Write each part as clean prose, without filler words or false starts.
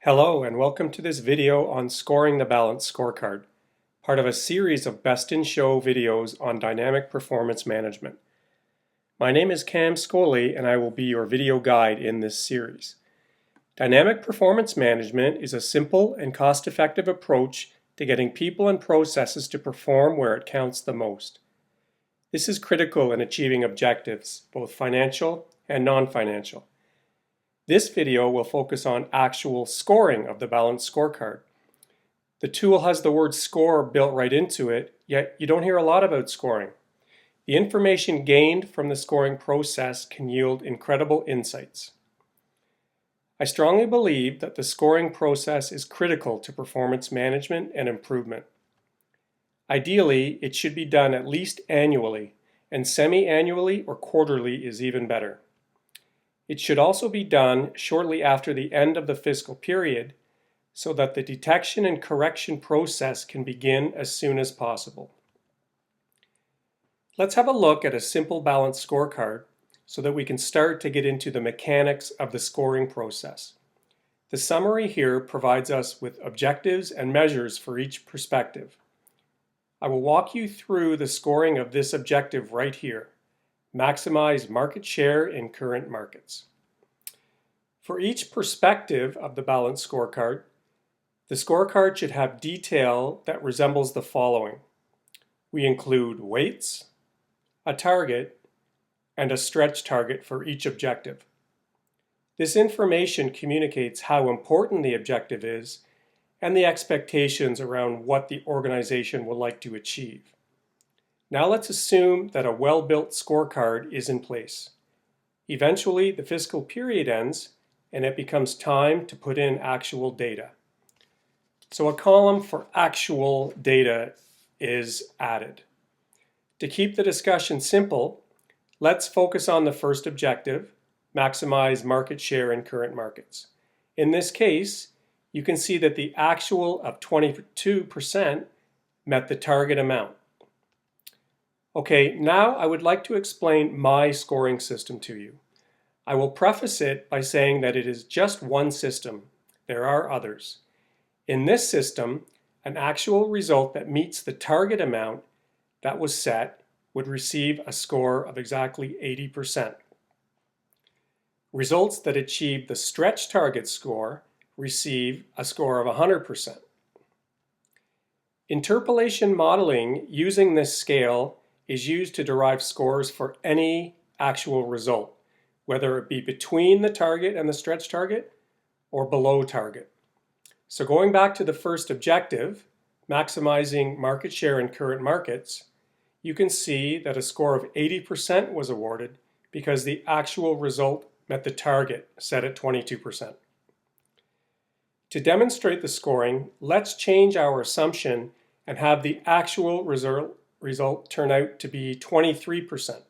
Hello and welcome to this video on scoring the balanced scorecard, part of a series of Best in Show videos on dynamic performance management. My name is Cam Scully and I will be your video guide in this series. Dynamic performance management is a simple and cost-effective approach to getting people and processes to perform where it counts the most. This is critical in achieving objectives, both financial and non-financial. This video will focus on actual scoring of the balanced scorecard. The tool has the word score built right into it, yet you don't hear a lot about scoring. The information gained from the scoring process can yield incredible insights. I strongly believe that the scoring process is critical to performance management and improvement. Ideally, it should be done at least annually, and semi-annually or quarterly is even better. It should also be done shortly after the end of the fiscal period so that the detection and correction process can begin as soon as possible. Let's have a look at a simple balanced scorecard so that we can start to get into the mechanics of the scoring process. The summary here provides us with objectives and measures for each perspective. I will walk you through the scoring of this objective right here. Maximize market share in current markets. For each perspective of the balanced scorecard, the scorecard should have detail that resembles the following. We include weights, a target, and a stretch target for each objective. This information communicates how important the objective is and the expectations around what the organization would like to achieve. Now let's assume that a well-built scorecard is in place. Eventually, the fiscal period ends and it becomes time to put in actual data. So a column for actual data is added. To keep the discussion simple, let's focus on the first objective, maximize market share in current markets. In this case, you can see that the actual of 22% met the target amount. Okay, now I would like to explain my scoring system to you. I will preface it by saying that it is just one system. There are others. In this system, an actual result that meets the target amount that was set would receive a score of exactly 80%. Results that achieve the stretch target score receive a score of 100%. Interpolation modeling using this scale is used to derive scores for any actual result, whether it be between the target and the stretch target or below target. So going back to the first objective, maximizing market share in current markets, you can see that a score of 80% was awarded because the actual result met the target set at 22%. To demonstrate the scoring, let's change our assumption and have the actual result turn out to be 23%.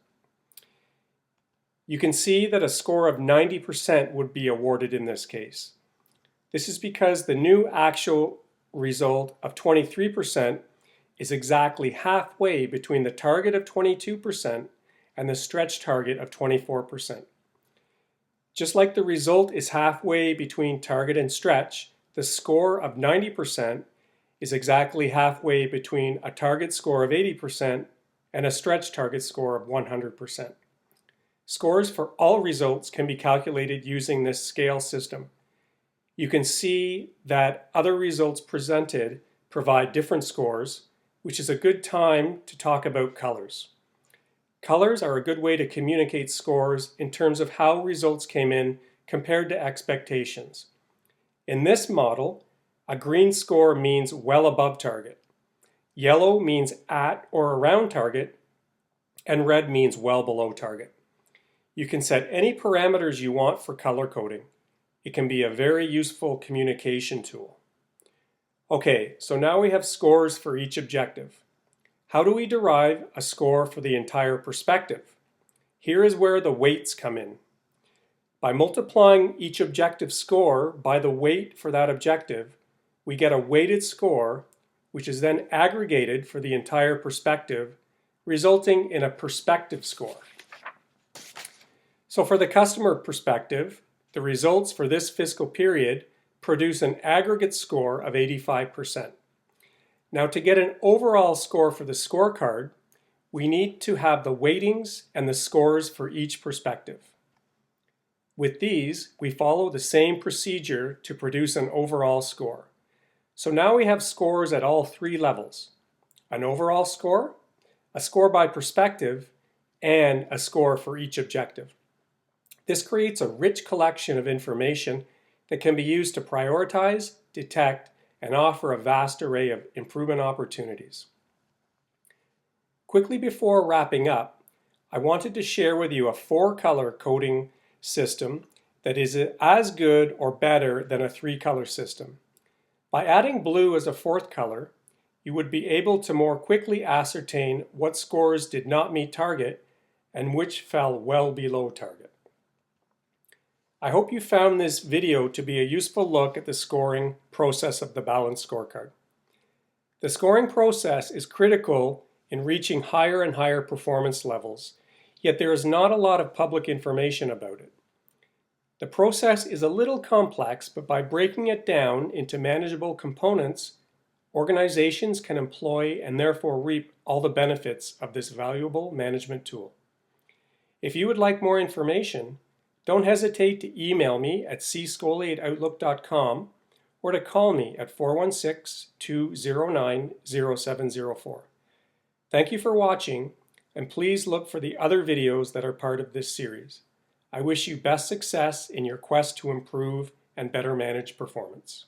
You can see that a score of 90% would be awarded in this case. This is because the new actual result of 23% is exactly halfway between the target of 22% and the stretch target of 24%. Just like the result is halfway between target and stretch, the score of 90% is exactly halfway between a target score of 80% and a stretch target score of 100%. Scores for all results can be calculated using this scale system. You can see that other results presented provide different scores, which is a good time to talk about colors. Colors are a good way to communicate scores in terms of how results came in compared to expectations. In this model, a green score means well above target. Yellow means at or around target, and red means well below target. You can set any parameters you want for color coding. It can be a very useful communication tool. Okay, so now we have scores for each objective. How do we derive a score for the entire perspective? Here is where the weights come in. By multiplying each objective score by the weight for that objective, we get a weighted score, which is then aggregated for the entire perspective, resulting in a perspective score. So for the customer perspective, the results for this fiscal period produce an aggregate score of 85%. Now, to get an overall score for the scorecard, we need to have the weightings and the scores for each perspective. With these, we follow the same procedure to produce an overall score. So now we have scores at all three levels: an overall score, a score by perspective, and a score for each objective. This creates a rich collection of information that can be used to prioritize, detect, and offer a vast array of improvement opportunities. Quickly before wrapping up, I wanted to share with you a 4-color coding system that is as good or better than a 3-color system. By adding blue as a 4th color, you would be able to more quickly ascertain what scores did not meet target and which fell well below target. I hope you found this video to be a useful look at the scoring process of the balanced scorecard. The scoring process is critical in reaching higher and higher performance levels, yet there is not a lot of public information about it. The process is a little complex, but by breaking it down into manageable components, organizations can employ and therefore reap all the benefits of this valuable management tool. If you would like more information, don't hesitate to email me at cscoley@outlook.com or to call me at 416-209-0704. Thank you for watching, and please look for the other videos that are part of this series. I wish you best success in your quest to improve and better manage performance.